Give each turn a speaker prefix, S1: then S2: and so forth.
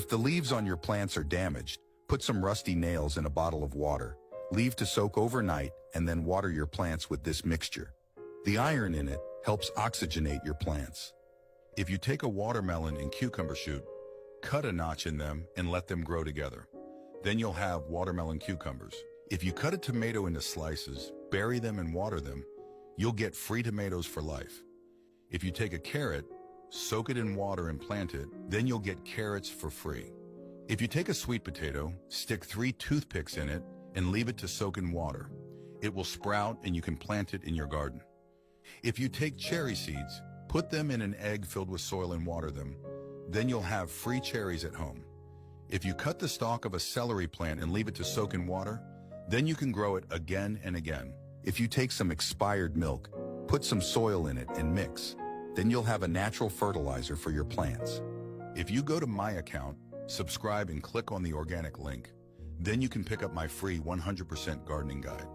S1: If the leaves on your plants are damaged, put some rusty nails in a bottle of water, leave to soak overnight, and then water your plants with this mixture. The iron in it helps oxygenate your plants. If you take a watermelon and cucumber shoot, cut a notch in them and let them grow together. Then you'll have watermelon cucumbers. If you cut a tomato into slices, bury them and water them, you'll get free tomatoes for life. If you take a carrot, soak it in water and plant it, then you'll get carrots for free. If you take a sweet potato, stick 3 toothpicks in it and leave it to soak in water. It will sprout and you can plant it in your garden. If you take cherry seeds, put them in an egg filled with soil and water them, then you'll have free cherries at home. If you cut the stalk of a celery plant and leave it to soak in water, then you can grow it again and again. If you take some expired milk, put some soil in it and mix, then you'll have a natural fertilizer for your plants. If you go to my account, subscribe and click on the organic link, then you can pick up my free 100% gardening guide.